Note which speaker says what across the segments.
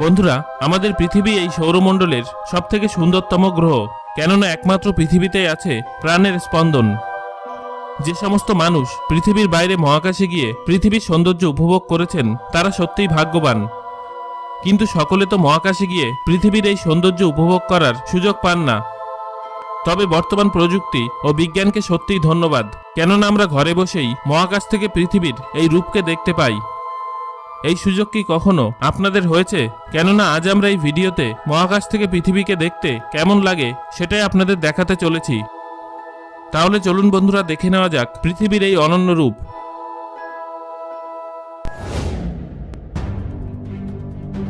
Speaker 1: বন্ধুরা, আমাদের পৃথিবী এই সৌরমণ্ডলের সবথেকে সুন্দরতম গ্রহ, কেননা একমাত্র পৃথিবীতেই আছে প্রাণের স্পন্দন। যে সমস্ত মানুষ পৃথিবীর বাইরে মহাকাশে গিয়ে পৃথিবীর সৌন্দর্য উপভোগ করেছেন তারা সত্যিই ভাগ্যবান, কিন্তু সকলে তো মহাকাশে গিয়ে পৃথিবীর এই সৌন্দর্য উপভোগ করার সুযোগ পান না। তবে বর্তমান প্রযুক্তি ও বিজ্ঞানকে সত্যিই ধন্যবাদ, কেননা আমরা ঘরে বসেই মহাকাশ থেকে পৃথিবীর এই রূপকে দেখতে পাই। এই সুযোগ কি কখনো আপনাদের হয়েছে? কেননা আজ আমরা এই ভিডিওতে মহাকাশ থেকে পৃথিবীকে দেখতে কেমন লাগে সেটাই আপনাদের দেখাতে চলেছি। তাহলে চলুন বন্ধুরা, দেখে নেওয়া যাক পৃথিবীর এই অনন্য রূপ।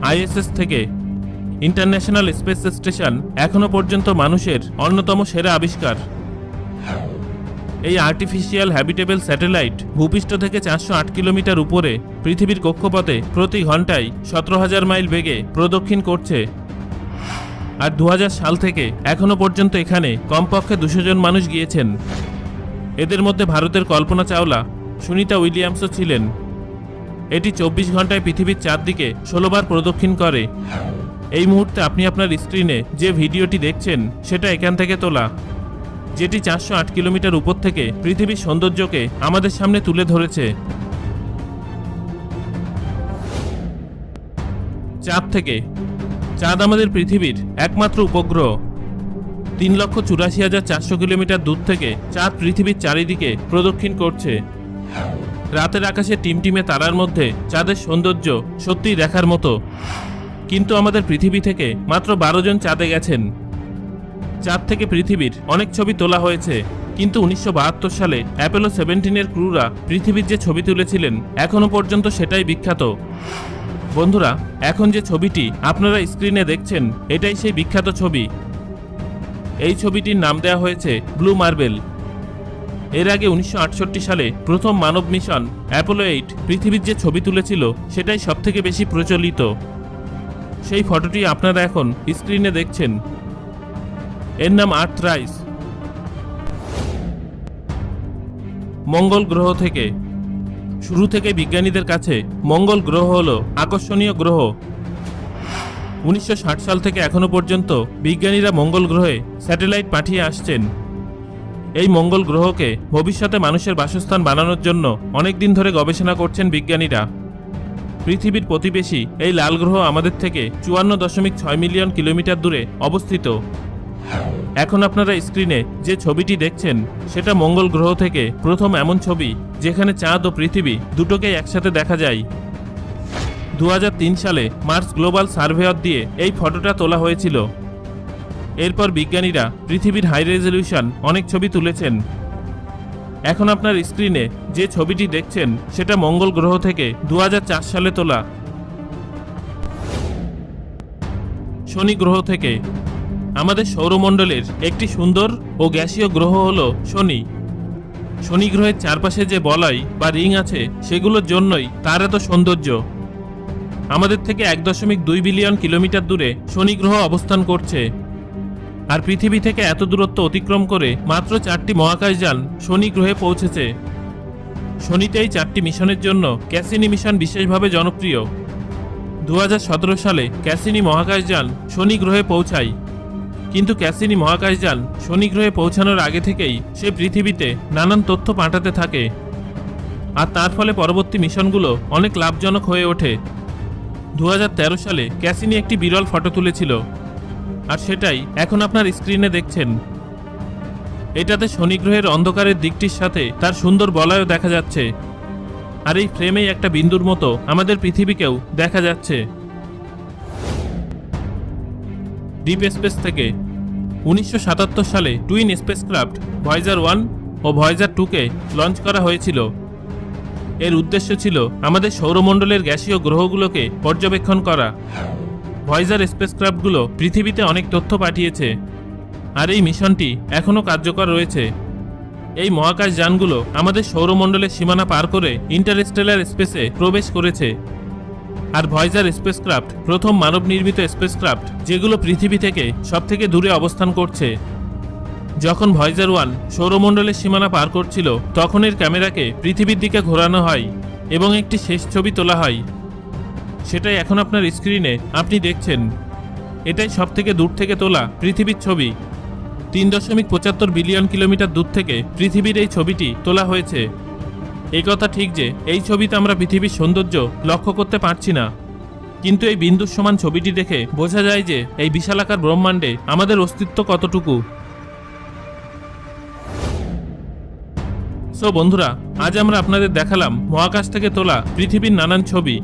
Speaker 1: আইএসএস থেকে ইন্টারন্যাশনাল স্পেস স্টেশন এখনো পর্যন্ত মানুষের অন্যতম সেরা আবিষ্কার। এই আর্টিফিশিয়াল হ্যাবিটেবল স্যাটেলাইট ভূপৃষ্ঠ থেকে 408 কিলোমিটার উপরে পৃথিবীর কক্ষপথে প্রতি ঘন্টায় 17,000 মাইল বেগে প্রদক্ষিণ করছে। আর 2000 সাল থেকে এখনো পর্যন্ত এখানে কমপক্ষে 200 জন মানুষ গিয়েছেন। এদের মধ্যে ভারতের কল্পনা চাওলা, সুনিতা উইলিয়ামসও ছিলেন। এটি 24 ঘন্টায় পৃথিবীর চারদিকে 16 বার প্রদক্ষিণ করে। এই মুহূর্তে আপনি আপনার স্ক্রিনে যে ভিডিওটি দেখছেন সেটা এখান থেকে তোলা, যেটি 408 কিলোমিটার উপর থেকে পৃথিবীর সৌন্দর্যকে আমাদের সামনে তুলে ধরেছে। চাঁদ থেকে। চাঁদ আমাদের পৃথিবীর একমাত্র উপগ্রহ। 3,84,400 কিলোমিটার দূর থেকে চাঁদ পৃথিবীর চারিদিকে প্রদক্ষিণ করছে। রাতের আকাশে টিমটিমে তারার মধ্যে চাঁদের সৌন্দর্য সত্যিই দেখার মতো। কিন্তু আমাদের পৃথিবী থেকে মাত্র 12 জন চাঁদে গেছেন। চাঁদ থেকে পৃথিবীর অনেক ছবি তোলা হয়েছে, কিন্তু 1972 সালে অ্যাপোলো 17-এর ক্রুরা পৃথিবীর যে ছবি তুলেছিলেন এখনো পর্যন্ত সেটাই বিখ্যাত। বন্ধুরা, এখন যে ছবিটি আপনারা স্ক্রিনে দেখছেন এটাই সেই বিখ্যাত ছবি। এই ছবিটির নাম দেওয়া হয়েছে ব্লু মার্বেল। এর আগে 1968 সালে প্রথম মানব মিশন অ্যাপোলো 8 পৃথিবীর যে ছবি তুলেছিল সেটাই সবথেকে বেশি প্রচলিত। সেই ফটোটি আপনারা এখন স্ক্রিনে দেখছেন। এর নাম আর্থরাইজ। মঙ্গল গ্রহ থেকে। শুরু থেকে বিজ্ঞানীদের কাছে মঙ্গল গ্রহ হলো আকর্ষণীয় গ্রহ। 1960 সাল থেকে এখনো পর্যন্ত বিজ্ঞানীরা মঙ্গল গ্রহে স্যাটেলাইট পাঠিয়ে আসছেন। এই মঙ্গল গ্রহকে ভবিষ্যতে মানুষের বাসস্থান বানানোর জন্য অনেক দিন ধরে গবেষণা করছেন বিজ্ঞানীরা। পৃথিবীর প্রতিবেশী এই লাল গ্রহ আমাদের থেকে 54.6 মিলিয়ন কিলোমিটার দূরে অবস্থিত। এখন আপনারা স্ক্রিনে যে ছবিটি দেখছেন সেটা মঙ্গল গ্রহ থেকে প্রথম এমন ছবি যেখানে চাঁদ ও পৃথিবী দুটোকেই একসাথে দেখা যায়। 2003 সালে মার্স গ্লোবাল সার্ভেয়ার দিয়ে এই ফটোটা তোলা হয়েছিল। এরপর বিজ্ঞানীরা পৃথিবীর হাই রেজলিউশন অনেক ছবি তুলেছেন। এখন আপনার স্ক্রিনে যে ছবিটি দেখছেন সেটা মঙ্গল গ্রহ থেকে 2004 সালে তোলা। শনি গ্রহ থেকে। আমাদের সৌরমণ্ডলের একটি সুন্দর ও গ্যাসীয় গ্রহ হলো শনি। শনি গ্রহের চারপাশে যে বলয় বা রিং আছে সেগুলোর জন্যই তার এত সৌন্দর্য। আমাদের থেকে 1.2 বিলিয়ন কিলোমিটার দূরে শনি গ্রহ অবস্থান করছে। আর পৃথিবী থেকে এত দূরত্ব অতিক্রম করে মাত্র 4টি মহাকাশযান শনি গ্রহে পৌঁছেছে। শনিতে এই 4টি মিশনের জন্য ক্যাসিনি মিশন বিশেষভাবে জনপ্রিয়। 2017 সালে ক্যাসিনি মহাকাশযান শনি গ্রহে পৌঁছায়। কিন্তু ক্যাসিনি মহাকাশযান শনি গ্রহে পৌঁছানোর আগে থেকেই সে পৃথিবীতে নানান তথ্য পাঠাতে থাকে, আর তার ফলে পরবর্তী মিশনগুলো অনেক লাভজনক হয়ে ওঠে। 2013 সালে ক্যাসিনি একটি বিরল ফটো তুলেছিল, আর সেটাই এখন আপনার স্ক্রিনে দেখছেন। এটাতে শনি গ্রহের অন্ধকারের দিকটির সাথে তার সুন্দর বলয়ও দেখা যাচ্ছে, আর এই ফ্রেমেই একটা বিন্দুর মতো আমাদের পৃথিবীকেও দেখা যাচ্ছে। ডিপ স্পেস থেকে। 1977 সালে টুইন স্পেসক্রাফট ভয়েজার 1 ও ভয়েজার 2কে লঞ্চ করা হয়েছিল। এর উদ্দেশ্য ছিল আমাদের সৌরমণ্ডলের গ্যাসীয় গ্রহগুলোকে পর্যবেক্ষণ করা। ভয়েজার স্পেসক্রাফটগুলো পৃথিবীতে অনেক তথ্য পাঠিয়েছে, আর এই মিশনটি এখনও কার্যকর রয়েছে। এই মহাকাশ যানগুলো আমাদের সৌরমণ্ডলের সীমানা পার করে ইন্টারস্টেলার স্পেসে প্রবেশ করেছে। আর ভয়েজার স্পেসক্রাফট প্রথম মানব নির্মিত স্পেসক্রাফট যেগুলো পৃথিবী থেকে সবথেকে দূরে অবস্থান করছে। যখন ভয়েজার 1 সৌরমণ্ডলের সীমানা পার করছিল তখন এর ক্যামেরাকে পৃথিবীর দিকে ঘোরানো হয় এবং একটি শেষ ছবি তোলা হয়। সেটাই এখন আপনার স্ক্রিনে আপনি দেখছেন। এটাই সব থেকে দূর থেকে তোলা পৃথিবীর ছবি। 3.75 বিলিয়ন কিলোমিটার দূর থেকে পৃথিবীর এই ছবিটি তোলা হয়েছে। এই কথা ঠিক যে এই ছবিতে আমরা পৃথিবীর সৌন্দর্য লক্ষ্য করতে পারছি না, কিন্তু এই বিন্দুর সমান ছবিটি দেখে বোঝা যায় যে এই বিশালাকার ব্রহ্মাণ্ডে আমাদের অস্তিত্ব কতটুকু। সো বন্ধুরা, আজ আমরা আপনাদের দেখালাম মহাকাশ থেকে তোলা পৃথিবীর নানান ছবি।